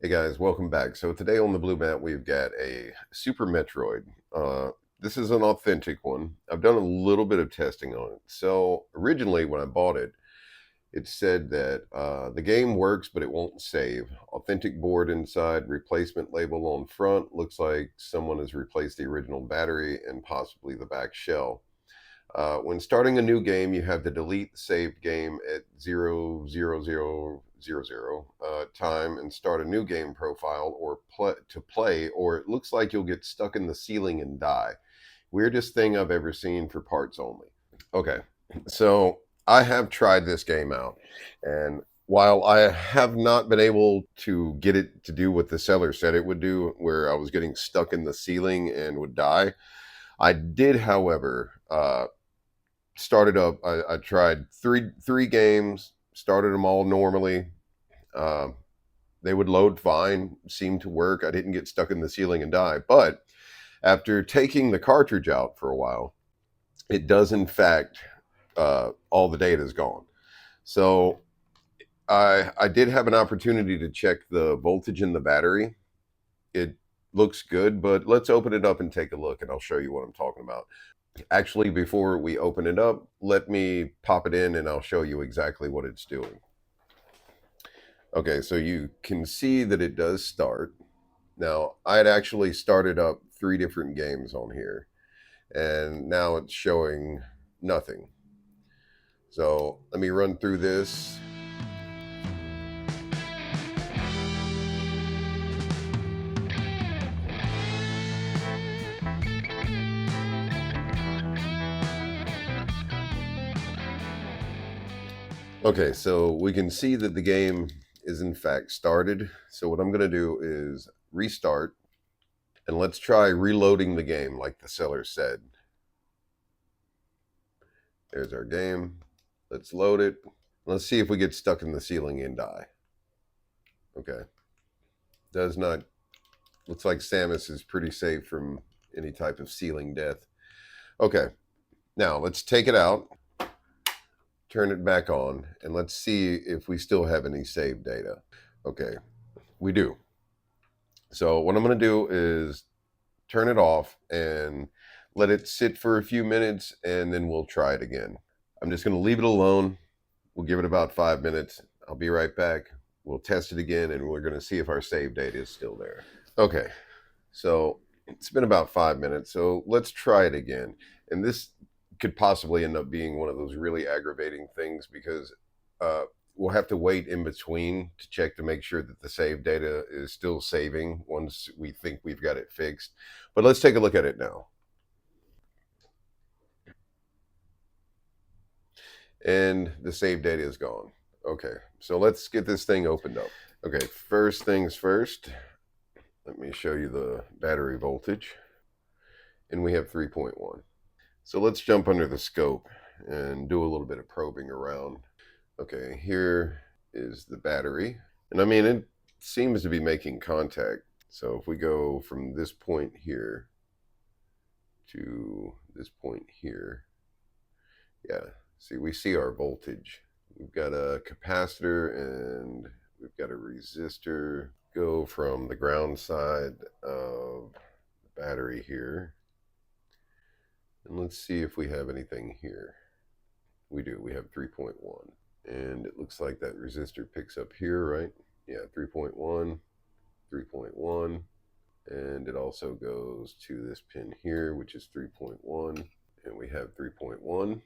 Hey guys, welcome back. So today on the Blue Mat, we've got a Super Metroid. This is an authentic one. I've done a little bit of testing on it. So originally, when I bought it, it said that the game works, but it won't save. Authentic board inside, replacement label on front. Looks like someone has replaced the original battery and possibly the back shell. When starting a new game, you have to delete the saved game at 00000 time and start a new game profile to play, or it looks like you'll get stuck in the ceiling and die. Weirdest thing I've ever seen for parts only. Okay, so I have tried this game out, and while I have not been able to get it to do what the seller said it would do, where I was getting stuck in the ceiling and would die, I did, however, started up. I tried three games, started them all normally. Um, they would load fine, seemed to work. I didn't get stuck in the ceiling and die. But after taking the cartridge out for a while, it does in fact all the data is gone. So I did have an opportunity to check the voltage in the battery. It looks good, but let's open it up and take a look, and I'll show you what I'm talking about. Actually, before we open it up, let me pop it in and I'll show you exactly what it's doing. Okay, so you can see that it does start. Now, I had actually started up three different games on here, and now it's showing nothing. So let me run through this. Okay, so we can see that the game is in fact started. So what I'm going to do is restart, and let's try reloading the game like the seller said. There's our game. Let's load it. Let's see if we get stuck in the ceiling and die. Okay. Does not. Looks like Samus is pretty safe from any type of ceiling death. Okay. Now let's take it out, turn it back on, and let's see if we still have any saved data. Okay. We do. So what I'm going to do is turn it off and let it sit for a few minutes, and then we'll try it again. I'm just going to leave it alone. We'll give it about 5 minutes. I'll be right back. We'll test it again, and we're going to see if our save data is still there. Okay, so it's been about 5 minutes, so let's try it again. And this could possibly end up being one of those really aggravating things because we'll have to wait in between to check to make sure that the save data is still saving once we think we've got it fixed. But let's take a look at it now. And the save data is gone. Okay, so let's get this thing opened up. Okay, first things first, let me show you the battery voltage. And we have 3.1. So let's jump under the scope and do a little bit of probing around. Okay, here is the battery. And I mean, it seems to be making contact. So if we go from this point here to this point here, yeah, see, we see our voltage. We've got a capacitor and we've got a resistor. Go from the ground side of the battery here. And let's see if we have anything here. We do, we have 3.1. And it looks like that resistor picks up here, right? Yeah, 3.1, 3.1. And it also goes to this pin here, which is 3.1. And we have 3.1.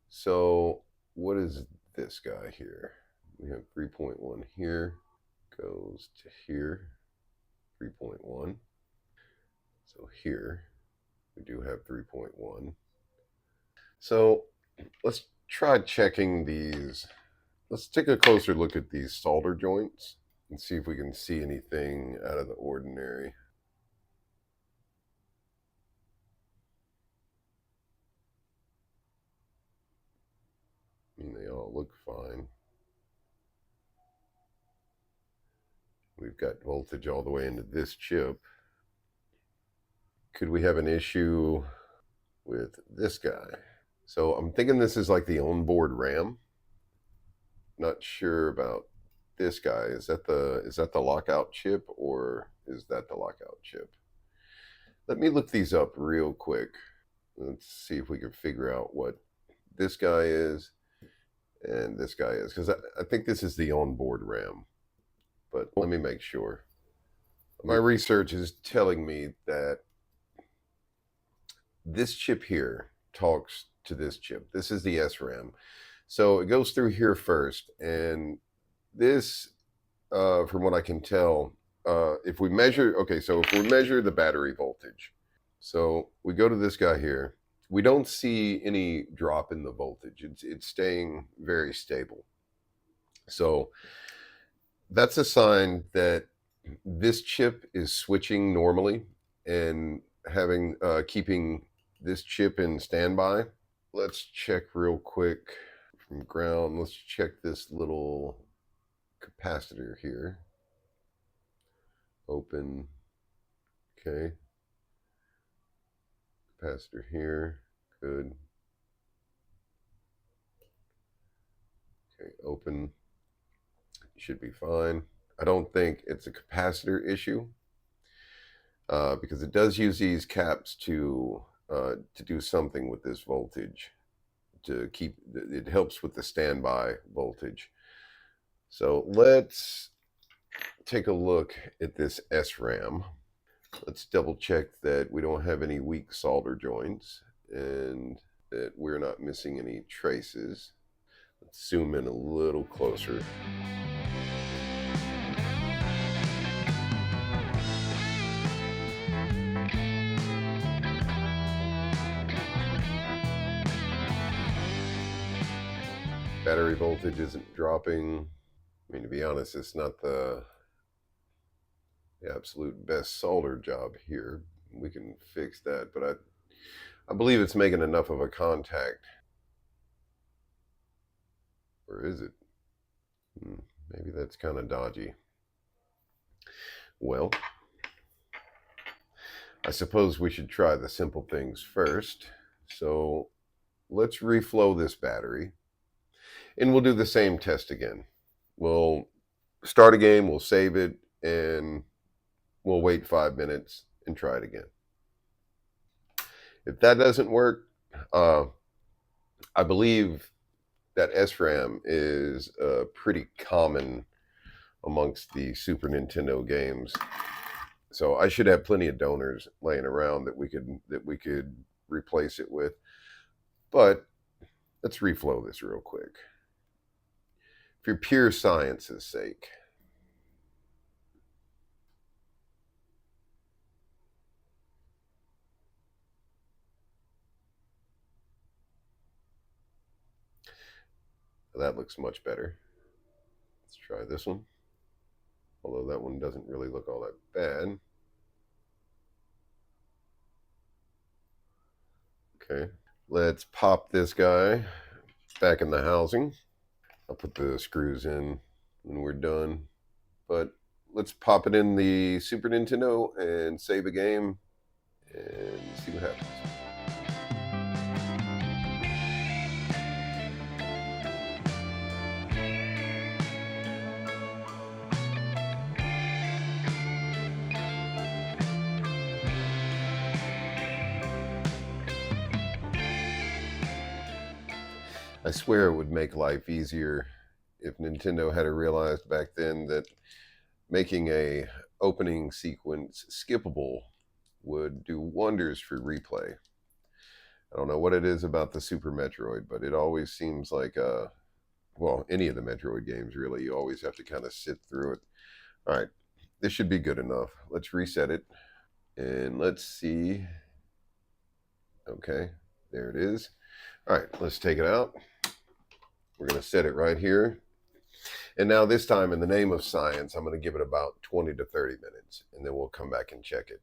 So what is this guy here? We have 3.1 here, goes to here, 3.1. So here, we do have 3.1. So let's try checking these. Let's take a closer look at these solder joints and see if we can see anything out of the ordinary. I mean, they all look fine. We've got voltage all the way into this chip. Could we have an issue with this guy? So I'm thinking this is like the onboard RAM. Not sure about this guy. Is that the lockout chip, or is that the lockout chip? Let me look these up real quick. Let's see if we can figure out what this guy is and this guy is, because I think this is the onboard RAM. But let me make sure. My research is telling me that this chip here talks to this chip. This is the SRAM. So it goes through here first. And this, from what I can tell, if we measure, okay, so if we measure the battery voltage, so we go to this guy here, we don't see any drop in the voltage. It's staying very stable. So that's a sign that this chip is switching normally and having keeping this chip in standby. Let's check real quick from ground. Let's check this little capacitor here. Open. Okay. Capacitor here. Good. Okay, open. Should be fine. I don't think it's a capacitor issue because it does use these caps to do something with this voltage to keep it helps with the standby voltage. So let's take a look at this SRAM. Let's double check that we don't have any weak solder joints and that we're not missing any traces. Let's zoom in a little closer. Battery voltage isn't dropping. I mean, to be honest, it's not the absolute best solder job here. We can fix that, but I believe it's making enough of a contact. Or is it? Maybe that's kind of dodgy. Well, I suppose we should try the simple things first. So let's reflow this battery and we'll do the same test again. We'll start a game, we'll save it, and we'll wait 5 minutes and try it again. If that doesn't work, I believe that SRAM is pretty common amongst the Super Nintendo games. So I should have plenty of donors laying around that we could replace it with. But let's reflow this real quick. For pure science's sake. That looks much better. Let's try this one. Although that one doesn't really look all that bad. Okay, let's pop this guy back in the housing. I'll put the screws in when we're done. But let's pop it in the Super Nintendo and save a game and see what happens. I swear it would make life easier if Nintendo had realized back then that making a opening sequence skippable would do wonders for replay. I don't know what it is about the Super Metroid, but it always seems like well, any of the Metroid games really, you always have to kind of sit through it. All right, this should be good enough. Let's reset it and let's see. Okay, there it is. All right, let's take it out. We're going to set it right here. And now this time, in the name of science, I'm going to give it about 20 to 30 minutes, and then we'll come back and check it.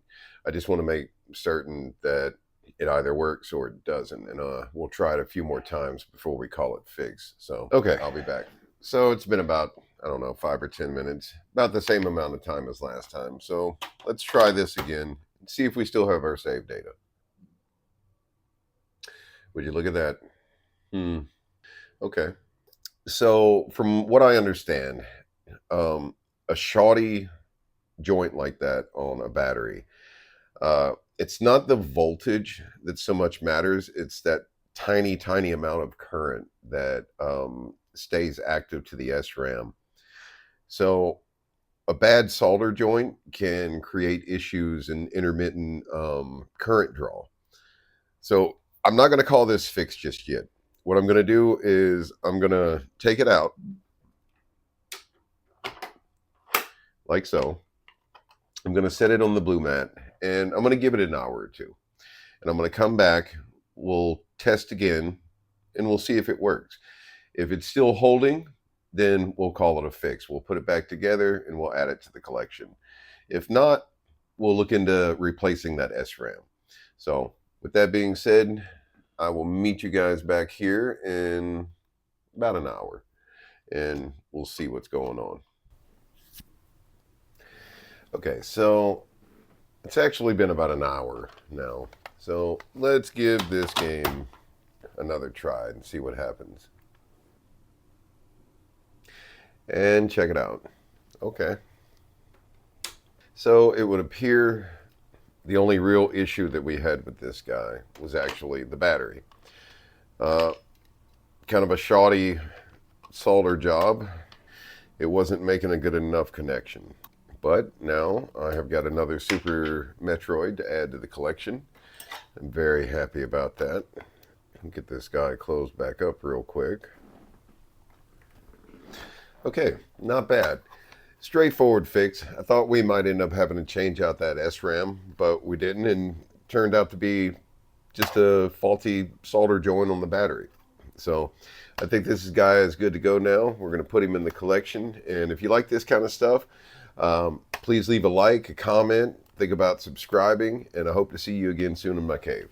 I just want to make certain that it either works or it doesn't, and we'll try it a few more times before we call it fixed. So, okay, I'll be back. So it's been about, I don't know, 5 or 10 minutes, about the same amount of time as last time. So let's try this again and see if we still have our save data. Would you look at that? Okay. So from what I understand, A shoddy joint like that on a battery, it's not the voltage that so much matters. It's that tiny, tiny amount of current that stays active to the SRAM. So a bad solder joint can create issues in intermittent current draw. So I'm not going to call this fixed just yet. What I'm going to do is I'm going to take it out like so. I'm going to set it on the blue mat and I'm going to give it an hour or two. And I'm going to come back. We'll test again and we'll see if it works. If it's still holding, then we'll call it a fix. We'll put it back together and we'll add it to the collection. If not, we'll look into replacing that SRAM. So with that being said, I will meet you guys back here in about an hour and we'll see what's going on. Okay, so it's actually been about an hour now. So let's give this game another try and see what happens. And check it out. Okay. So it would appear the only real issue that we had with this guy was actually the battery. Kind of a shoddy solder job. It wasn't making a good enough connection. But now I have got another Super Metroid to add to the collection. I'm very happy about that. Get this guy closed back up real quick. Okay, not bad. Straightforward fix. I thought we might end up having to change out that SRAM, but we didn't, and turned out to be just a faulty solder joint on the battery. So I think this guy is good to go now. We're going to put him in the collection, and if you like this kind of stuff, please leave a like, a comment, think about subscribing, and I hope to see you again soon in my cave.